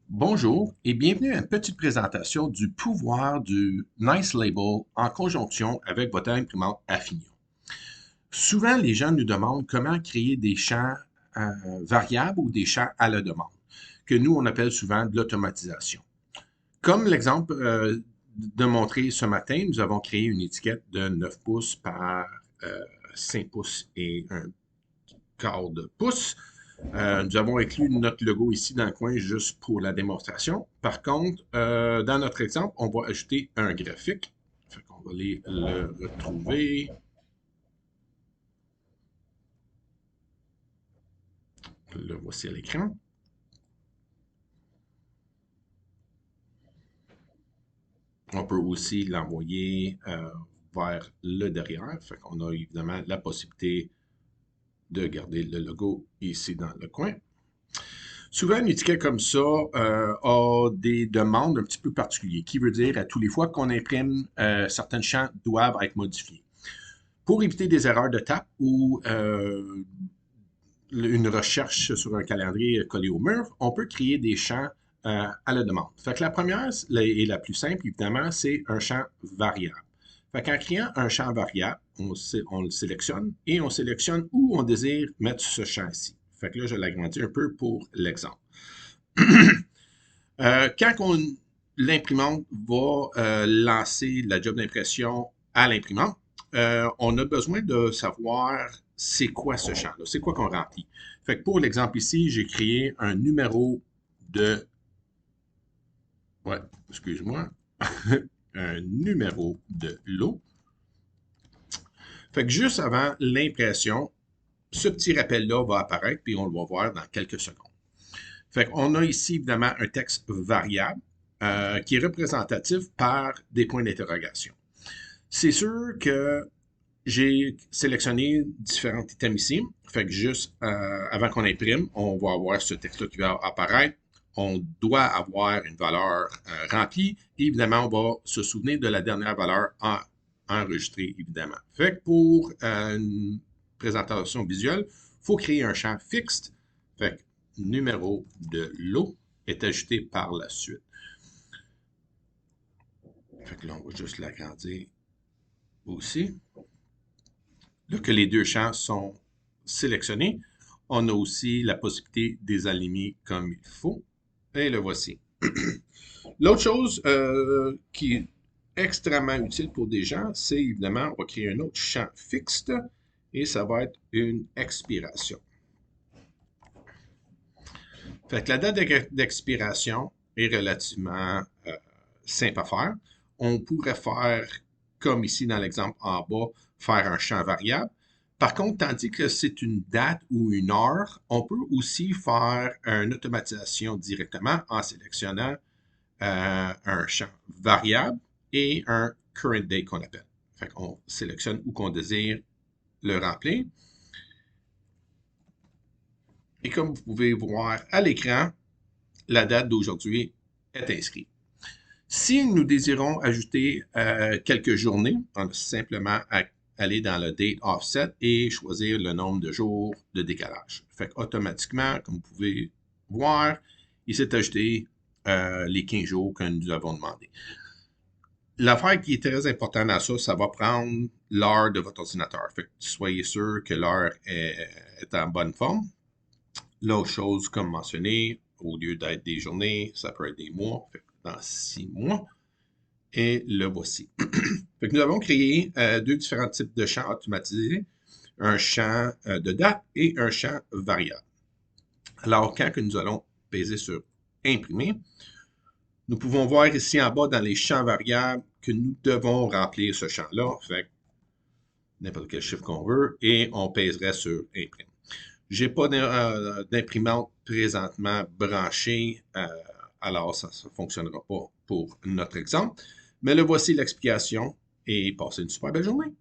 Bonjour et bienvenue à une petite présentation du pouvoir du Nice Label en conjonction avec votre imprimante Affinio. Souvent, les gens nous demandent comment créer des champs variables ou des champs à la demande, que nous, on appelle souvent de l'automatisation. Comme l'exemple de montrer ce matin, nous avons créé une étiquette de 9 pouces par 5 pouces et un quart de pouce. Nous avons inclus notre logo ici dans le coin juste pour la démonstration. Par contre, dans notre exemple, on va ajouter un graphique. Fait qu'on va aller le retrouver. Le voici à l'écran. On peut aussi l'envoyer vers le derrière. Fait qu'on a évidemment la possibilité de garder le logo ici dans le coin. Souvent, une étiquette comme ça a des demandes un petit peu particulières, qui veut dire à tous les fois qu'on imprime, certains champs doivent être modifiés. Pour éviter des erreurs de tape ou une recherche sur un calendrier collé au mur, on peut créer des champs à la demande. Fait que la première et la plus simple, évidemment, c'est un champ variable. Fait qu'en créant un champ variable, on le sélectionne et on sélectionne où on désire mettre ce champ-ci. Fait que là, je l'agrandis un peu pour l'exemple. Quand l'imprimante va lancer la job d'impression à l'imprimante, on a besoin de savoir c'est quoi ce champ-là, c'est quoi qu'on remplit. Fait que pour l'exemple ici, j'ai créé un numéro de... Ouais, excuse-moi. Un numéro de lot. Fait que juste avant l'impression, ce petit rappel-là va apparaître, puis on le va voir dans quelques secondes. Fait qu'on a ici évidemment un texte variable qui est représentatif par des points d'interrogation. C'est sûr que j'ai sélectionné différents items ici. Fait que juste avant qu'on imprime, on va avoir ce texte-là qui va apparaître. On doit avoir une valeur remplie. Et évidemment, on va se souvenir de la dernière valeur enregistrée, évidemment. Fait que pour une présentation visuelle, il faut créer un champ fixe. Fait que numéro de lot est ajouté par la suite. Fait que là, on va juste l'agrandir aussi. Là que les deux champs sont sélectionnés, on a aussi la possibilité de les aligner comme il faut. Et le voici. L'autre chose qui est extrêmement utile pour des gens, c'est évidemment, on va créer un autre champ fixe et ça va être une expiration. Fait que la date d'expiration est relativement simple à faire. On pourrait faire, comme ici dans l'exemple en bas, faire un champ variable. Par contre, tandis que c'est une date ou une heure, on peut aussi faire une automatisation directement en sélectionnant un champ variable et un current date qu'on appelle. Fait qu'on sélectionne où qu'on désire le remplir. Et comme vous pouvez voir à l'écran, la date d'aujourd'hui est inscrite. Si nous désirons ajouter quelques journées, on a simplement à aller dans le Date Offset et choisir le nombre de jours de décalage. Fait automatiquement, comme vous pouvez voir, il s'est ajouté les 15 jours que nous avons demandé. L'affaire qui est très importante dans ça, ça va prendre l'heure de votre ordinateur. Fait que soyez sûr que l'heure est en bonne forme. L'autre chose, comme mentionné, au lieu d'être des journées, ça peut être des mois. Fait que dans 6 mois, et le voici. Fait que nous avons créé deux différents types de champs automatisés, un champ de date et un champ variable. Alors, quand que nous allons peser sur imprimer, nous pouvons voir ici en bas dans les champs variables que nous devons remplir ce champ-là. Fait n'importe quel chiffre qu'on veut et on pèserait sur imprime. J'ai pas d'imprimante présentement branchée, alors ça ne fonctionnera pas pour notre exemple. Mais le voici l'explication et passez une super belle journée.